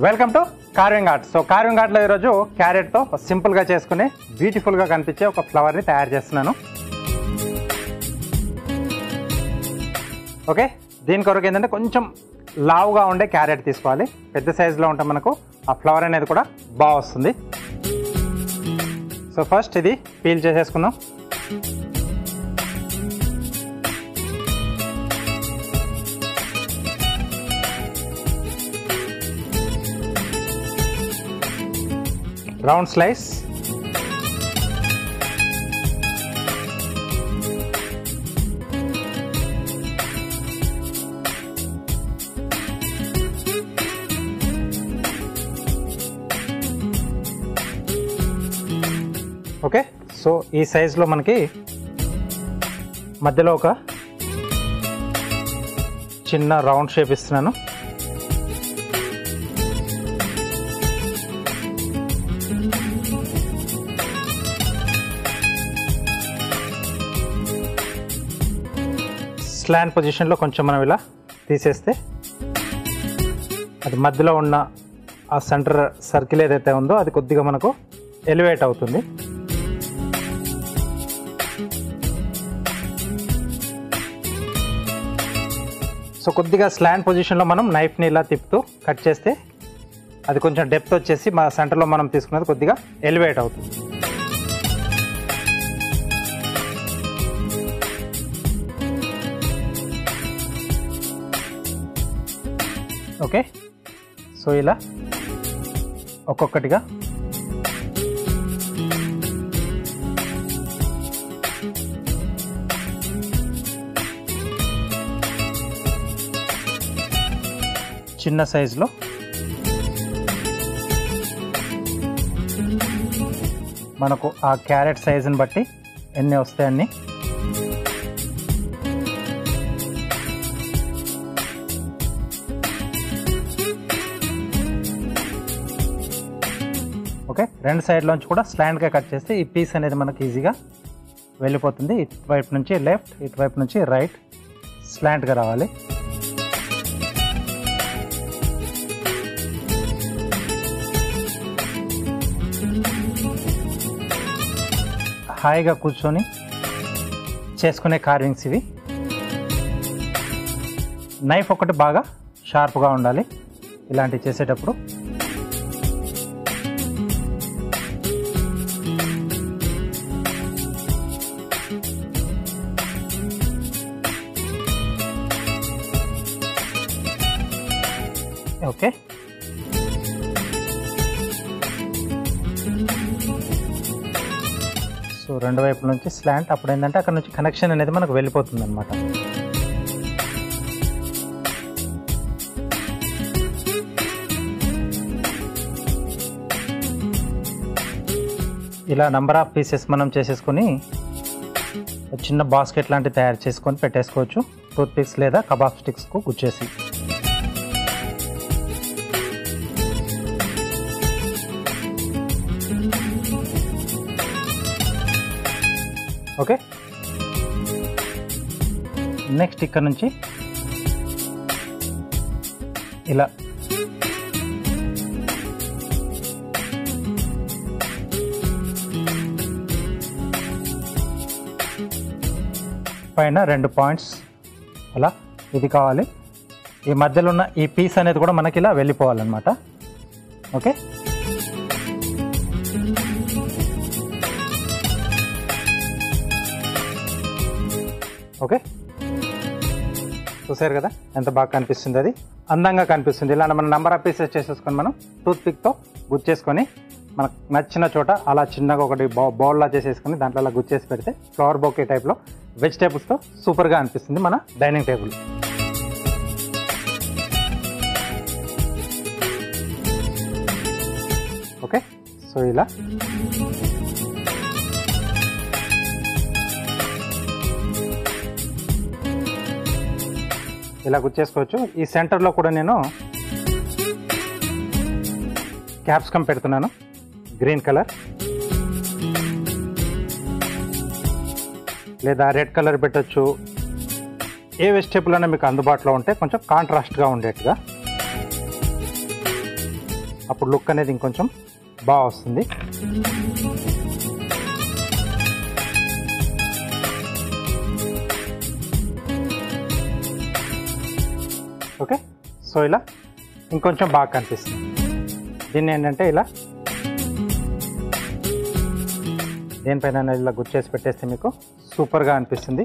Welcome to carving art. So carving ఆర్ట్లో ఈరోజు క్యారెట్తో సింపుల్గా చేసుకుని బ్యూటిఫుల్గా కనిపించే ఒక ఫ్లవర్ని తయారు చేస్తున్నాను. ఓకే, దీని కొరకు ఏంటంటే కొంచెం లావుగా ఉండే క్యారెట్ తీసుకోవాలి. పెద్ద సైజులో ఉంటే మనకు ఆ ఫ్లవర్ అనేది కూడా బాగా వస్తుంది. సో ఫస్ట్ ఇది పీల్ చేసేసుకుందాం. Round slice, okay. సో ఈ సైజులో మనకి మధ్యలో ఒక చిన్న రౌండ్ షేప్ ఇస్తున్నాను. స్లాంట్ పొజిషన్లో కొంచెం మనం ఇలా తీసేస్తే అది మధ్యలో ఉన్న ఆ సెంటర్ సర్కిల్ ఏదైతే ఉందో అది కొద్దిగా మనకు ఎలివేట్ అవుతుంది. సో కొద్దిగా స్లాంట్ పొజిషన్లో మనం నైఫ్ని ఇలా తిప్పుతూ కట్ చేస్తే అది కొంచెం డెప్త్ వచ్చేసి మా సెంటర్లో మనం తీసుకున్నది కొద్దిగా ఎలివేట్ అవుతుంది. ఓకే, సో ఇలా ఒక్కొక్కటిగా చిన్న సైజులో మనకు ఆ క్యారెట్ సైజుని బట్టి ఎన్ని వస్తాయి అన్ని ఓకే. రెండు సైడ్లోంచి కూడా స్లాంట్గా కట్ చేస్తే ఈ పీస్ అనేది మనకి ఈజీగా వెళ్ళిపోతుంది. ఇటువైపు నుంచి లెఫ్ట్, ఇటువైపు నుంచి రైట్ స్లాంట్గా రావాలి. హాయిగా కూర్చొని చేసుకునే కార్వింగ్స్ ఇవి. నైఫ్ ఒకటి బాగా షార్ప్గా ఉండాలి ఇలాంటివి చేసేటప్పుడు. ఓకే, సో రెండు వైపుల నుంచి స్లాంట్, అప్పుడు ఏంటంటే అక్కడ నుంచి కనెక్షన్ అనేది మనకు వెళ్ళిపోతుంది అనమాట. ఇలా నంబర్ ఆఫ్ పీసెస్ మనం చేసేసుకొని చిన్న బాస్కెట్ లాంటివి తయారు చేసుకొని పెట్టేసుకోవచ్చు. టూత్ పిక్స్ లేదా కబాబ్ స్టిక్స్కు గుచ్చేసి. ఓకే, నెక్స్ట్ ఇక్కడ నుంచి ఇలా పైన 2 పాయింట్స్ అలా ఇది కావాలి. ఈ మధ్యలో ఉన్న ఈ పీస్ అనేది కూడా మనకి ఇలా వెళ్ళిపోవాలన్నమాట. ఓకే, ఓకే, చూసారు కదా ఎంత బాగా కనిపిస్తుంది, అది అందంగా కనిపిస్తుంది. ఇలా మనం నంబర్ ఆఫ్ పీసెస్ చేసేసుకొని మనం టూత్ పిక్తో గుచ్చేసుకొని మనకు నచ్చిన చోట అలా చిన్నగా ఒకటి బౌల్లా చేసేసుకొని దాంట్లో అలా గుచ్చేసి పెడితే ఫ్లవర్ బొకే టైప్లో వెజిటేబుల్స్తో సూపర్గా అనిపిస్తుంది మన డైనింగ్ టేబుల్. ఓకే, సో ఇలా ఇలా గుచ్చేసుకోవచ్చు. ఈ సెంటర్లో కూడా నేను క్యాప్సికమ్ పెడుతున్నాను, గ్రీన్ కలర్ లేదా రెడ్ కలర్ పెట్టచ్చు. ఏ వెజిటేబుల్ అయినా మీకు అందుబాటులో ఉంటే కొంచెం కాంట్రాస్ట్గా ఉండేట్టుగా. అప్పుడు లుక్ అనేది ఇంకొంచెం బాగా వస్తుంది. ఓకే, సో ఇలా ఇంకొంచెం బాగా కనిపిస్తుంది. దీన్ని ఏంటంటే ఇలా దేనిపైన ఇలా గుచ్చేసి పెట్టేస్తే మీకు సూపర్గా అనిపిస్తుంది.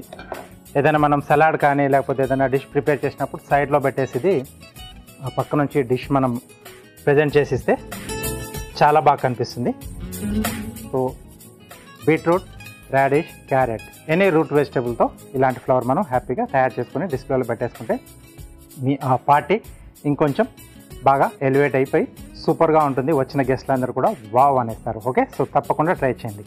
ఏదైనా మనం సలాడ్ కానీ లేకపోతే ఏదైనా డిష్ ప్రిపేర్ చేసినప్పుడు సైడ్లో పెట్టేసి ఇది ఆ పక్క నుంచి డిష్ మనం ప్రజెంట్ చేసిస్తే చాలా బాగా కనిపిస్తుంది. So beetroot, radish, carrot, any root వెజిటబుల్తో ఇలాంటి ఫ్లవర్ మనం హ్యాపీగా తయారు చేసుకుని డిస్ప్లేలో పెట్టేసుకుంటే మీ ఆ పార్టీ ఇంకొంచెం బాగా ఎలివేట్ అయిపోయి సూపర్గా ఉంటుంది. వచ్చిన గెస్ట్లు అందరూ కూడా వావ్ అనేస్తారు. ఓకే, సో తప్పకుండా ట్రై చేయండి.